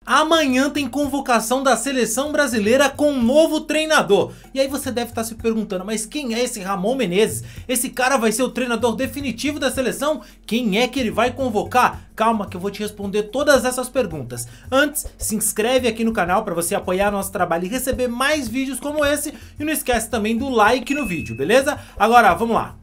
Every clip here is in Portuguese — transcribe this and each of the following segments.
Amanhã tem convocação da seleção brasileira com um novo treinador. E aí você deve estar se perguntando, mas quem é esse Ramon Menezes? Esse cara vai ser o treinador definitivo da seleção? Quem é que ele vai convocar? Calma que eu vou te responder todas essas perguntas. Antes, se inscreve aqui no canal para você apoiar nosso trabalho e receber mais vídeos como esse. E não esquece também do like no vídeo, beleza? Agora, vamos lá.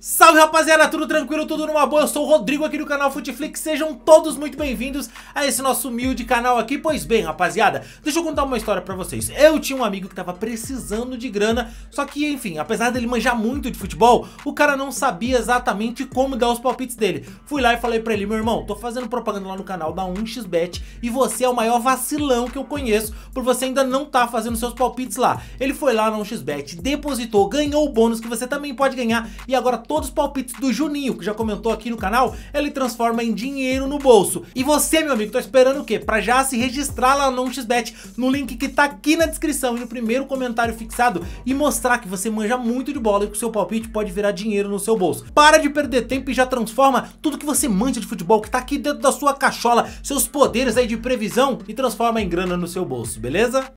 Salve rapaziada, tudo tranquilo, tudo numa boa? Eu sou o Rodrigo aqui do canal Futeflix, sejam todos muito bem-vindos a esse nosso humilde canal aqui. Pois bem rapaziada, deixa eu contar uma história pra vocês. Eu tinha um amigo que tava precisando de grana, só que enfim, apesar dele manjar muito de futebol, o cara não sabia exatamente como dar os palpites dele. Fui lá e falei pra ele, meu irmão, tô fazendo propaganda lá no canal da 1xBet e você é o maior vacilão que eu conheço por você ainda não tá fazendo seus palpites lá. Ele foi lá na 1xBet, depositou, ganhou o bônus que você também pode ganhar e agora todos os palpites do Juninho, que já comentou aqui no canal, ele transforma em dinheiro no bolso. E você, meu amigo, tá esperando o quê? Pra já se registrar lá no 1xBet, no link que tá aqui na descrição e no primeiro comentário fixado e mostrar que você manja muito de bola e que o seu palpite pode virar dinheiro no seu bolso. Para de perder tempo e já transforma tudo que você manja de futebol, que tá aqui dentro da sua cachola, seus poderes aí de previsão e transforma em grana no seu bolso, beleza?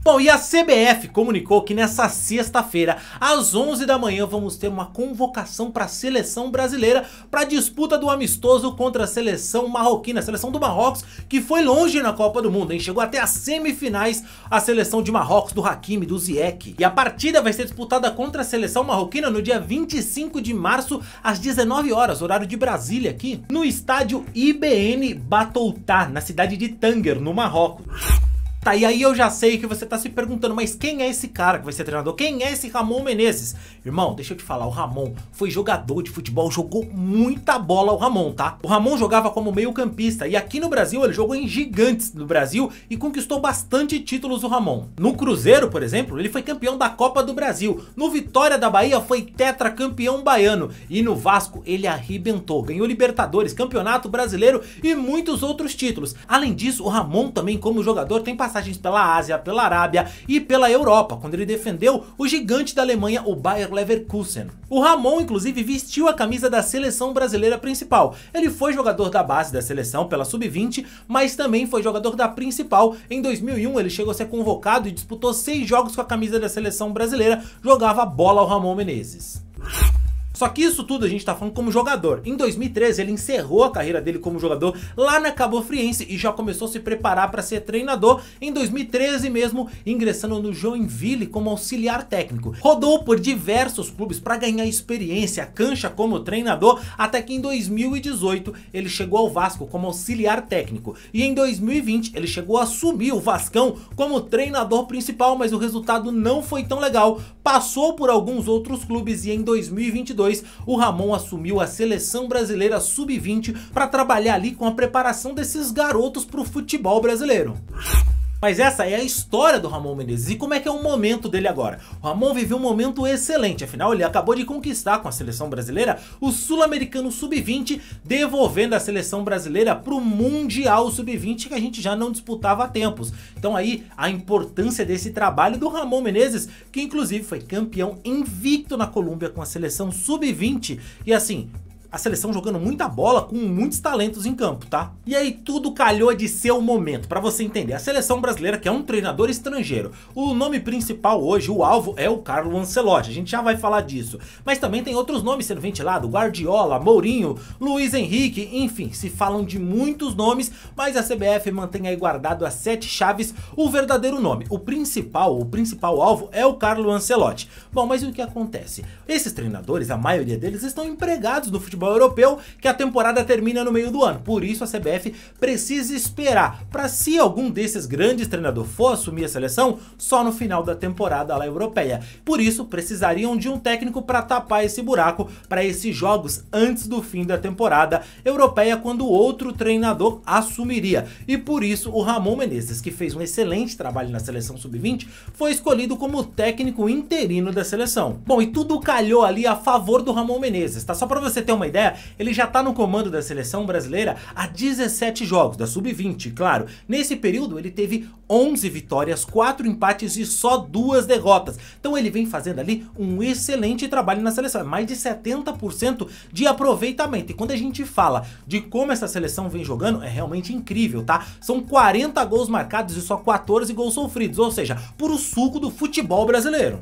Bom, e a CBF comunicou que nessa sexta-feira, às 11 da manhã, vamos ter uma convocação para a seleção brasileira para a disputa do amistoso contra a seleção marroquina, a seleção do Marrocos, que foi longe na Copa do Mundo, hein? Chegou até as semifinais a seleção de Marrocos, do Hakimi, do Ziyech. E a partida vai ser disputada contra a seleção marroquina no dia 25 de março, às 19 horas, horário de Brasília aqui, no estádio IBN Batouta, na cidade de Tanger, no Marrocos. Tá, e aí eu já sei que você tá se perguntando, mas quem é esse cara que vai ser treinador? Quem é esse Ramon Menezes? Irmão, deixa eu te falar, o Ramon foi jogador de futebol, jogou muita bola o Ramon, tá? O Ramon jogava como meio campista e aqui no Brasil ele jogou em Gigantes no Brasil e conquistou bastante títulos o Ramon. No Cruzeiro, por exemplo, ele foi campeão da Copa do Brasil. No Vitória da Bahia foi tetracampeão baiano e no Vasco ele arrebentou, ganhou Libertadores, Campeonato Brasileiro e muitos outros títulos. Além disso, o Ramon também como jogador tem passagens pela Ásia, pela Arábia e pela Europa, quando ele defendeu o gigante da Alemanha, o Bayer Leverkusen. O Ramon, inclusive, vestiu a camisa da seleção brasileira principal. Ele foi jogador da base da seleção pela Sub-20, mas também foi jogador da principal. Em 2001, ele chegou a ser convocado e disputou 6 jogos com a camisa da seleção brasileira. Jogava bola ao Ramon Menezes. Só que isso tudo a gente tá falando como jogador. Em 2013 ele encerrou a carreira dele como jogador lá na Cabo Friense e já começou a se preparar para ser treinador em 2013 mesmo, ingressando no Joinville como auxiliar técnico. Rodou por diversos clubes para ganhar experiência, cancha como treinador, até que em 2018 ele chegou ao Vasco como auxiliar técnico. E em 2020 ele chegou a assumir o Vascão como treinador principal, mas o resultado não foi tão legal. Passou por alguns outros clubes e em 2022 o Ramon assumiu a seleção brasileira Sub-20 para trabalhar ali com a preparação desses garotos para o futebol brasileiro. Mas essa é a história do Ramon Menezes e como é que é o momento dele agora. O Ramon viveu um momento excelente, afinal ele acabou de conquistar com a seleção brasileira o Sul-Americano Sub-20, devolvendo a seleção brasileira para o Mundial Sub-20 que a gente já não disputava há tempos. Então aí a importância desse trabalho do Ramon Menezes, que inclusive foi campeão invicto na Colômbia com a seleção Sub-20 e assim... a seleção jogando muita bola com muitos talentos em campo, tá? E aí tudo calhou de ser o momento, pra você entender. A seleção brasileira quer um treinador estrangeiro. O nome principal hoje, o alvo, é o Carlo Ancelotti. A gente já vai falar disso. Mas também tem outros nomes sendo ventilados. Guardiola, Mourinho, Luiz Henrique, enfim, se falam de muitos nomes, mas a CBF mantém aí guardado as 7 chaves o verdadeiro nome. O principal alvo é o Carlo Ancelotti. Bom, mas o que acontece? Esses treinadores, a maioria deles estão empregados no futebol europeu, que a temporada termina no meio do ano. Por isso a CBF precisa esperar para, se algum desses grandes treinadores for assumir a seleção, só no final da temporada lá europeia. Por isso precisariam de um técnico para tapar esse buraco para esses jogos antes do fim da temporada europeia, quando outro treinador assumiria. E por isso o Ramon Menezes, que fez um excelente trabalho na seleção Sub-20, foi escolhido como técnico interino da seleção. Bom, e tudo calhou ali a favor do Ramon Menezes, tá? Só para você ter uma ideia, ideia, ele já tá no comando da seleção brasileira há 17 jogos, da Sub-20, claro. Nesse período ele teve 11 vitórias, 4 empates e só 2 derrotas. Então ele vem fazendo ali um excelente trabalho na seleção, é mais de 70% de aproveitamento. E quando a gente fala de como essa seleção vem jogando, é realmente incrível, tá? São 40 gols marcados e só 14 gols sofridos, ou seja, puro suco do futebol brasileiro.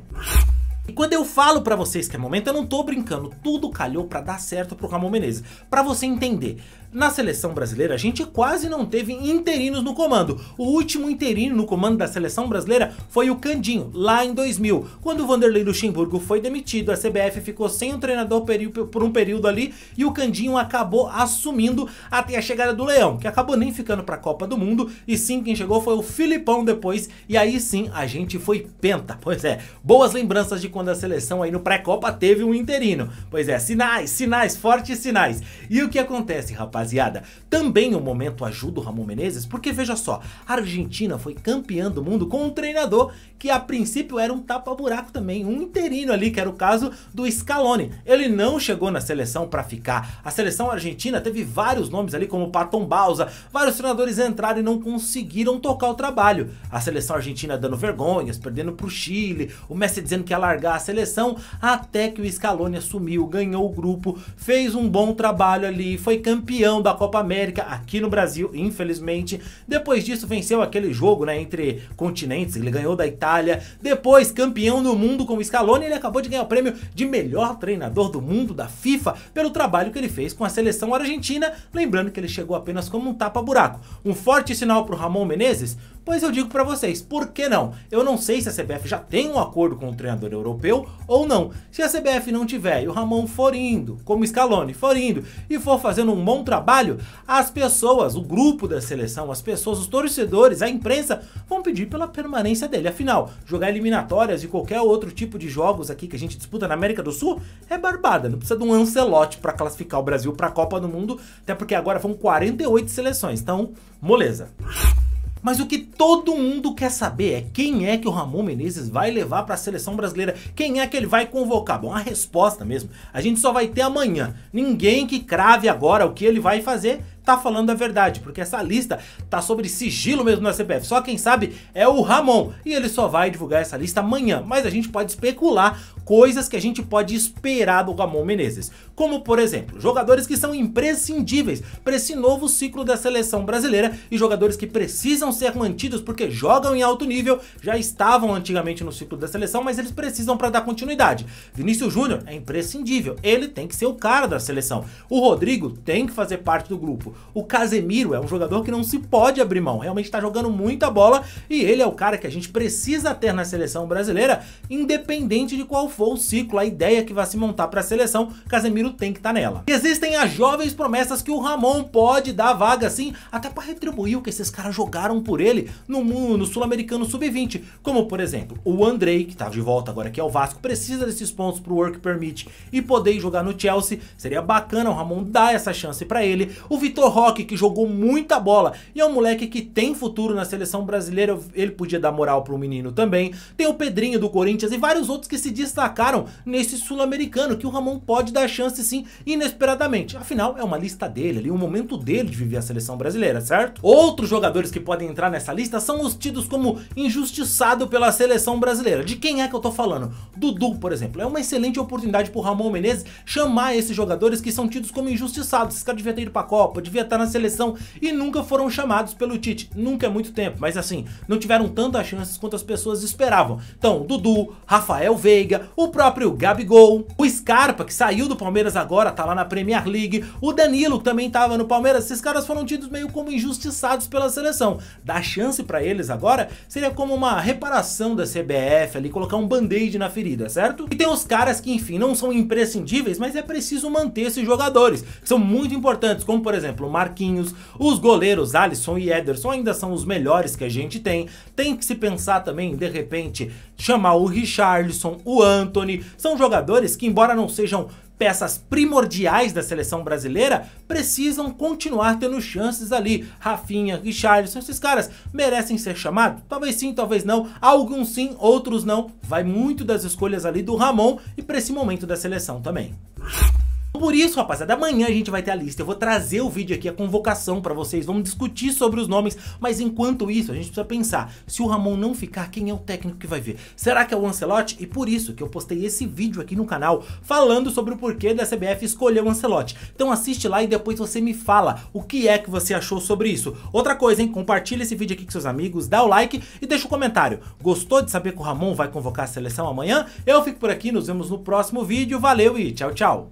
E quando eu falo pra vocês que é momento, eu não tô brincando, tudo calhou pra dar certo pro Ramon Menezes. Pra você entender, na seleção brasileira a gente quase não teve interinos no comando. O último interino no comando da seleção brasileira foi o Candinho, lá em 2000. Quando o Vanderlei Luxemburgo foi demitido, a CBF ficou sem o treinador por um período ali e o Candinho acabou assumindo até a chegada do Leão, que acabou nem ficando pra Copa do Mundo, e sim, quem chegou foi o Filipão depois, e aí sim a gente foi penta. Pois é, boas lembranças de quando a seleção aí no pré-copa teve um interino. Pois é, sinais, fortes sinais. E o que acontece, rapaziada? Também o momento ajuda o Ramon Menezes, porque veja só, a Argentina foi campeã do mundo com um treinador que a princípio era um tapa-buraco também, um interino ali, que era o caso do Scaloni. Ele não chegou na seleção pra ficar. A seleção argentina teve vários nomes ali, como Paton Bausa, vários treinadores entraram e não conseguiram tocar o trabalho. A seleção argentina dando vergonhas, perdendo pro Chile, o Messi dizendo que ia largar a seleção, até que o Scaloni assumiu, ganhou o grupo, fez um bom trabalho ali, foi campeão da Copa América aqui no Brasil, infelizmente. Depois disso venceu aquele jogo, né, entre continentes, ele ganhou da Itália, depois campeão do mundo com o Scaloni, ele acabou de ganhar o prêmio de melhor treinador do mundo da FIFA pelo trabalho que ele fez com a seleção argentina, lembrando que ele chegou apenas como um tapa-buraco. Um forte sinal pro Ramon Menezes? Pois eu digo pra vocês, por que não? Eu não sei se a CBF já tem um acordo com o treinador europeu ou não. Se a CBF não tiver e o Ramon for indo, como o Scaloni for indo e for fazendo um bom trabalho, as pessoas, o grupo da seleção, as pessoas, os torcedores, a imprensa vão pedir pela permanência dele. Afinal, jogar eliminatórias e qualquer outro tipo de jogos aqui que a gente disputa na América do Sul é barbada. Não precisa de um Ancelotti pra classificar o Brasil pra Copa do Mundo, até porque agora vão 48 seleções, então moleza. Mas o que todo mundo quer saber é quem é que o Ramon Menezes vai levar para a seleção brasileira, quem é que ele vai convocar. Bom, a resposta mesmo, a gente só vai ter amanhã. Ninguém que crave agora o que ele vai fazer tá falando a verdade, porque essa lista tá sobre sigilo mesmo na CBF, só quem sabe é o Ramon, e ele só vai divulgar essa lista amanhã, mas a gente pode especular coisas que a gente pode esperar do Ramon Menezes, como por exemplo, jogadores que são imprescindíveis para esse novo ciclo da seleção brasileira e jogadores que precisam ser mantidos porque jogam em alto nível, já estavam antigamente no ciclo da seleção, mas eles precisam para dar continuidade. Vinícius Júnior é imprescindível, ele tem que ser o cara da seleção. O Rodrigo tem que fazer parte do grupo. O Casemiro é um jogador que não se pode abrir mão, realmente está jogando muita bola e ele é o cara que a gente precisa ter na seleção brasileira, independente de qual for o ciclo, a ideia que vai se montar para a seleção, Casemiro tem que estar nela. E existem as jovens promessas que o Ramon pode dar vaga sim, até para retribuir o que esses caras jogaram por ele no Sul-Americano Sub-20, como por exemplo, o Andrei, que tá de volta agora aqui ao Vasco, precisa desses pontos pro Work Permit e poder jogar no Chelsea, seria bacana o Ramon dar essa chance para ele. O Vitor Roque, que jogou muita bola e é um moleque que tem futuro na seleção brasileira, ele podia dar moral pro menino também. Tem o Pedrinho do Corinthians e vários outros que se destacaram nesse Sul-Americano, que o Ramon pode dar chance sim, inesperadamente. Afinal, é uma lista dele ali, um momento dele de viver a seleção brasileira, certo? Outros jogadores que podem entrar nessa lista são os tidos como injustiçado pela seleção brasileira. De quem é que eu tô falando? Dudu, por exemplo. É uma excelente oportunidade pro Ramon Menezes chamar esses jogadores que são tidos como injustiçados. Esses caras deviam ter ido pra Copa, devia estar na seleção e nunca foram chamados pelo Tite. Nunca é muito tempo, mas assim, não tiveram tantas chances quanto as pessoas esperavam. Então, Dudu, Rafael Veiga, o próprio Gabigol, o Scarpa, que saiu do Palmeiras agora, tá lá na Premier League, o Danilo, que também tava no Palmeiras, esses caras foram tidos meio como injustiçados pela seleção. Dar chance pra eles agora seria como uma reparação da CBF ali, colocar um band-aid na ferida, certo? E tem os caras que, enfim, não são imprescindíveis, mas é preciso manter esses jogadores, que são muito importantes, como por exemplo, o Marquinhos, os goleiros Alisson e Ederson ainda são os melhores que a gente tem. Tem que se pensar também, de repente, chamar o Richarlison, o Antony, são jogadores que, embora não sejam peças primordiais da seleção brasileira, precisam continuar tendo chances ali. Rafinha, Richarlison, esses caras merecem ser chamados? Talvez sim, talvez não. Alguns sim, outros não. Vai muito das escolhas ali do Ramon e para esse momento da seleção também. por isso, rapaziada, amanhã a gente vai ter a lista. Eu vou trazer o vídeo aqui, a convocação pra vocês. Vamos discutir sobre os nomes. Mas enquanto isso, a gente precisa pensar. Se o Ramon não ficar, quem é o técnico que vai vir? Será que é o Ancelotti? E por isso que eu postei esse vídeo aqui no canal falando sobre o porquê da CBF escolher o Ancelotti. Então assiste lá e depois você me fala o que é que você achou sobre isso. Outra coisa, hein? Compartilha esse vídeo aqui com seus amigos, dá o like e deixa um comentário. Gostou de saber que o Ramon vai convocar a seleção amanhã? Eu fico por aqui, nos vemos no próximo vídeo. Valeu e tchau, tchau.